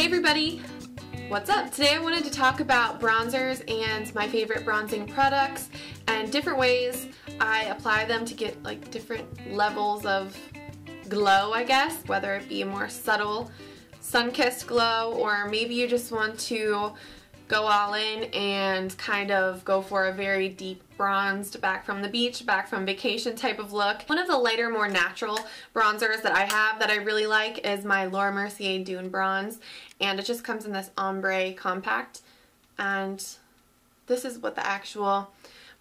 Hey everybody, what's up? Today I wanted to talk about bronzers and my favorite bronzing products and different ways I apply them to get like different levels of glow, I guess, whether it be a more subtle sun-kissed glow or maybe you just want to go all in and kind of go for a very deep bronzed, back from the beach, back from vacation type of look. One of the lighter, more natural bronzers that I have that I really like is my Mercier Dune bronze, and it just comes in this ombre compact, and this is what the actual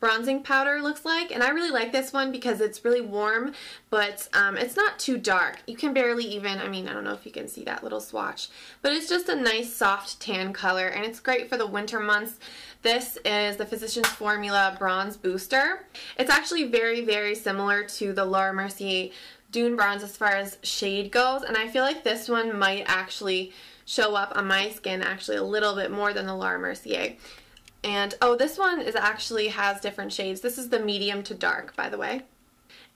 bronzing powder looks like. And I really like this one because it's really warm, but it's not too dark. You can barely even, I don't know if you can see that little swatch, but it's just a nice soft tan color, and it's great for the winter months. This is the Physicians Formula Bronze Booster. It's actually very, very similar to the Mercier Dune bronze as far as shade goes, and I feel like this one might actually show up on my skin actually a little bit more than the Mercier. And oh, this one actually has different shades. This is the medium to dark, by the way.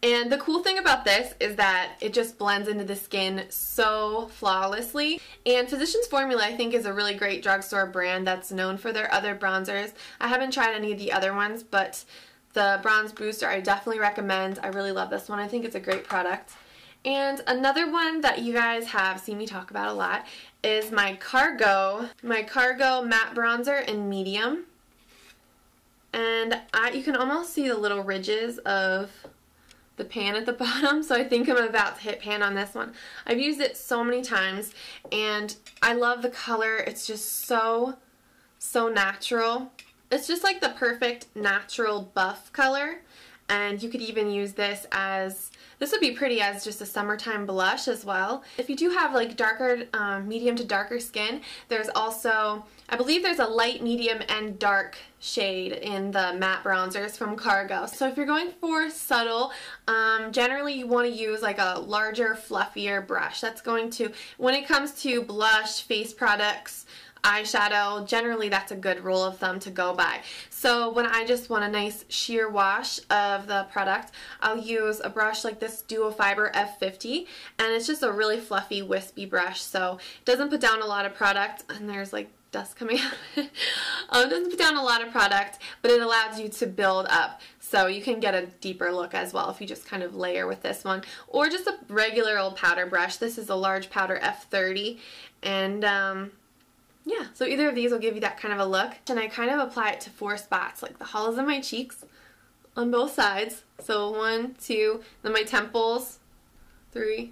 And the cool thing about this is that it just blends into the skin so flawlessly. And Physicians Formula, I think, is a really great drugstore brand that's known for their other bronzers. I haven't tried any of the other ones, but the Bronze Booster I definitely recommend. I really love this one. I think it's a great product. And another one that you guys have seen me talk about a lot is my Cargo Matte Bronzer in medium. And you can almost see the little ridges of the pan at the bottom, so I think I'm about to hit pan on this one. I've used it so many times, and I love the color. It's just so natural. It's just like the perfect natural buff color, and you could even use this as, this would be pretty as just a summertime blush as well. If you do have like darker, medium to darker skin, there's also, I believe there's a light, medium, and dark shade in the matte bronzers from Cargo. So if you're going for subtle, generally you want to use like a larger, fluffier brush. That's going to, when it comes to blush, face products, eyeshadow, generally that's a good rule of thumb to go by. So when I just want a nice sheer wash of the product, I'll use a brush like this Duo Fiber F50, and it's just a really fluffy, wispy brush, so it doesn't put down a lot of product, and there's like dust coming out. It doesn't put down a lot of product, but it allows you to build up, so you can get a deeper look as well if you just kind of layer with this one, or just a regular old powder brush. This is a large powder F30, and yeah, so either of these will give you that kind of a look. And I kind of apply it to 4 spots, like the hollows of my cheeks on both sides. So 1, 2, then my temples, 3,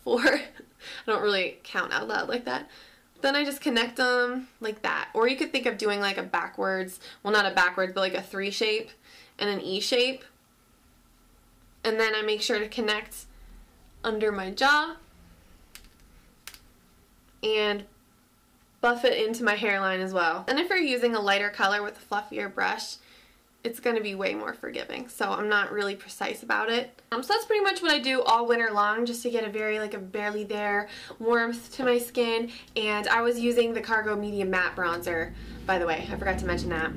4. I don't really count out loud like that. Then I just connect them like that. Or you could think of doing like a backwards, well not a backwards, but like a 3 shape and an E shape. And then I make sure to connect under my jaw and buff it into my hairline as well. And if you're using a lighter color with a fluffier brush, it's going to be way more forgiving, so I'm not really precise about it. So that's pretty much what I do all winter long, just to get a very, like a barely there warmth to my skin. And I was using the Cargo Medium Matte Bronzer, by the way, I forgot to mention that.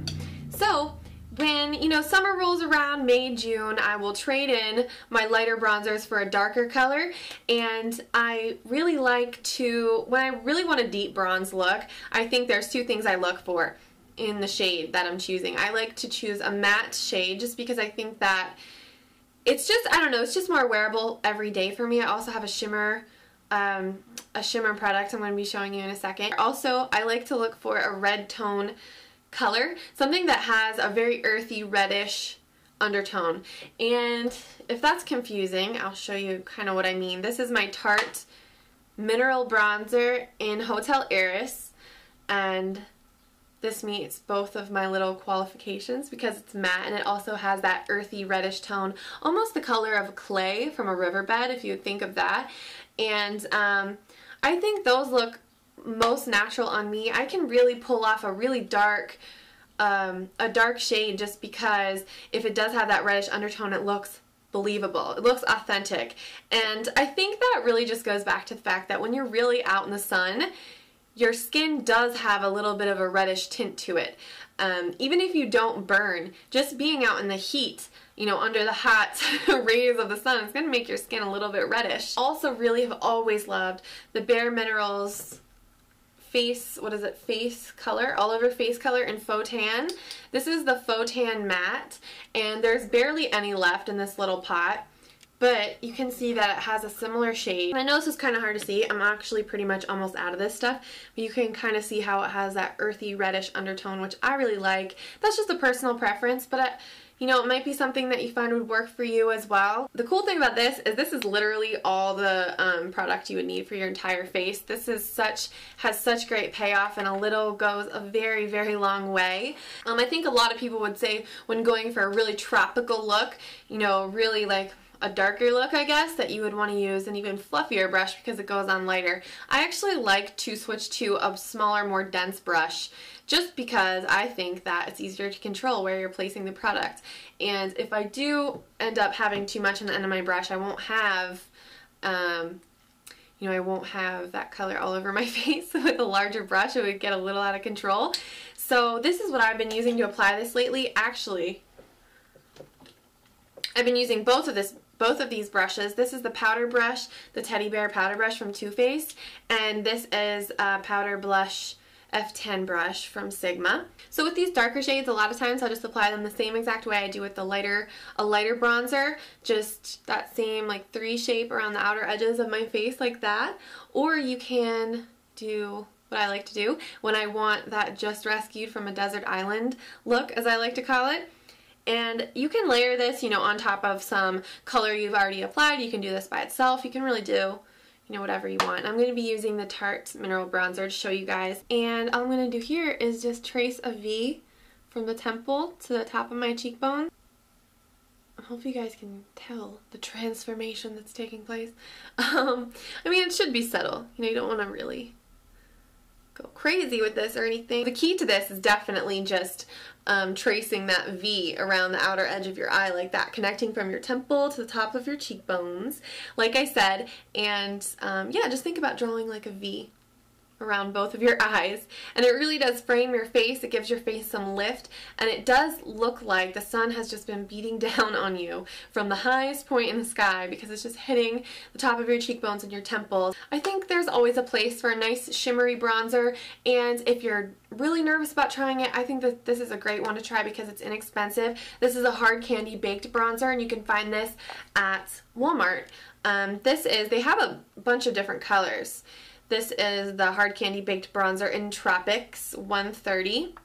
So when, you know, summer rolls around, May, June, I will trade in my lighter bronzers for a darker color, and I really like to, when I really want a deep bronze look, I think there's 2 things I look for in the shade that I'm choosing. I like to choose a matte shade just because I think that it's just, I don't know, it's just more wearable every day for me. I also have a shimmer product I'm going to be showing you in a second. Also, I like to look for a red tone color, something that has a very earthy reddish undertone. And if that's confusing, I'll show you kind of what I mean. This is my Tarte Mineral Bronzer in Hotel Heiress, and this meets both of my little qualifications because it's matte and it also has that earthy reddish tone, almost the color of clay from a riverbed, if you would think of that. And I think those look most natural on me. I can really pull off a really dark, a dark shade just because if it does have that reddish undertone, it looks believable. It looks authentic. And I think that really just goes back to the fact that when you're really out in the sun, your skin does have a little bit of a reddish tint to it. Even if you don't burn, just being out in the heat, you know, under the hot rays of the sun, it's going to make your skin a little bit reddish. Also really have always loved the Bare Minerals face, what is it, face color, all over face color in Faux Tan. This is the Faux Tan Matte, and there's barely any left in this little pot. But you can see that it has a similar shade. I know this is kind of hard to see. I'm actually pretty much almost out of this stuff. But you can kind of see how it has that earthy reddish undertone, which I really like. That's just a personal preference, but you know, it might be something that you find would work for you as well. The cool thing about this is literally all the product you would need for your entire face. This is has such great payoff, and a little goes a very, very long way. I think a lot of people would say when going for a really tropical look, you know, really like a darker look, I guess, that you would want to use an even fluffier brush because it goes on lighter. I actually like to switch to a smaller, more dense brush just because I think that it's easier to control where you're placing the product. And if I do end up having too much on the end of my brush, I won't have you know, I won't have that color all over my face. With a larger brush, it would get a little out of control. So this is what I've been using to apply this lately. Actually, I've been using both of these brushes. This is the powder brush, the Teddy Bear powder brush from Too Faced, and this is a powder blush F10 brush from Sigma. So with these darker shades, a lot of times I'll just apply them the same exact way I do with a lighter bronzer, just that same like 3 shape around the outer edges of my face like that. Or you can do what I like to do when I want that just rescued from a desert island look, as I like to call it. And you can layer this, you know, on top of some color you've already applied. You can do this by itself. You can really do, you know, whatever you want. I'm going to be using the Tarte Mineral Bronzer to show you guys. And all I'm going to do here is just trace a V from the temple to the top of my cheekbone. I hope you guys can tell the transformation that's taking place. I mean, it should be subtle. You know, you don't want to really go crazy with this or anything. The key to this is definitely just tracing that V around the outer edge of your eye like that, connecting from your temple to the top of your cheekbones, like I said, and yeah, just think about drawing like a V around both of your eyes, and it really does frame your face. It gives your face some lift, and it does look like the sun has just been beating down on you from the highest point in the sky because it's just hitting the top of your cheekbones and your temples. I think there's always a place for a nice shimmery bronzer, and if you're really nervous about trying it, I think that this is a great one to try because it's inexpensive. This is a hard candy baked bronzer, and you can find this at Walmart. They have a bunch of different colors. This is the Hard Candy Baked Bronzer in Tropics 130.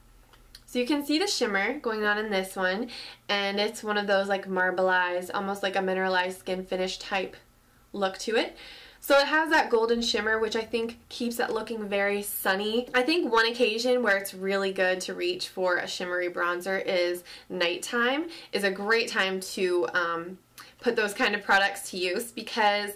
So you can see the shimmer going on in this one, and it's one of those like marbleized, almost like a mineralized skin finish type look to it. So it has that golden shimmer, which I think keeps it looking very sunny. I think one occasion where it's really good to reach for a shimmery bronzer is nighttime. Is a great time to put those kind of products to use because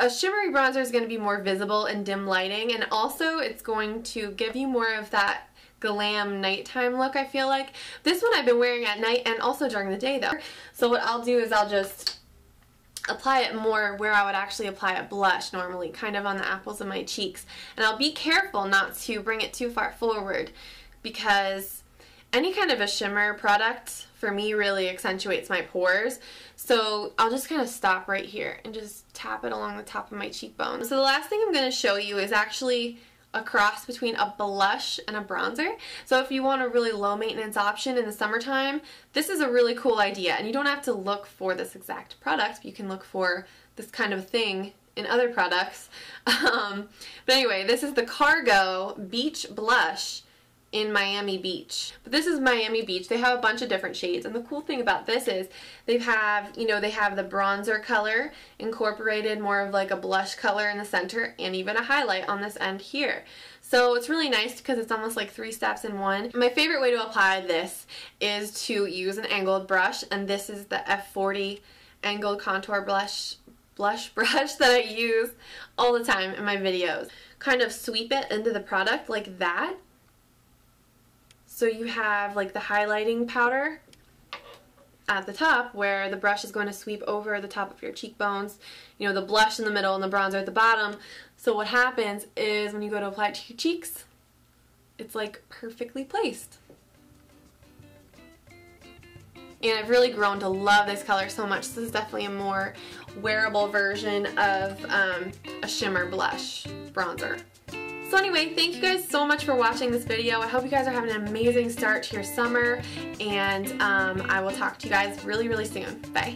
a shimmery bronzer is going to be more visible in dim lighting, and also it's going to give you more of that glam nighttime look, I feel like. This one I've been wearing at night and also during the day though. So what I'll do is I'll just apply it more where I would actually apply a blush normally, kind of on the apples of my cheeks. And I'll be careful not to bring it too far forward because any kind of a shimmer product for me really accentuates my pores. So I'll just kind of stop right here and just tap it along the top of my cheekbone. So the last thing I'm going to show you is actually a cross between a blush and a bronzer. So if you want a really low maintenance option in the summertime, this is a really cool idea. And you don't have to look for this exact product. You can look for this kind of thing in other products. But anyway, this is the Cargo Beach Blush in Miami Beach. But this is Miami Beach. They have a bunch of different shades, and the cool thing about this is they have the bronzer color incorporated, more of like a blush color in the center, and even a highlight on this end here. So it's really nice because it's almost like 3 steps in one. My favorite way to apply this is to use an angled brush, and this is the F40 angled contour blush brush that I use all the time in my videos. Kind of sweep it into the product like that. So you have like the highlighting powder at the top where the brush is going to sweep over the top of your cheekbones, you know, the blush in the middle and the bronzer at the bottom. So what happens is when you go to apply it to your cheeks, it's like perfectly placed. And I've really grown to love this color so much. This is definitely a more wearable version of a shimmer blush bronzer. So anyway, thank you guys so much for watching this video. I hope you guys are having an amazing start to your summer, and I will talk to you guys really, really soon. Bye.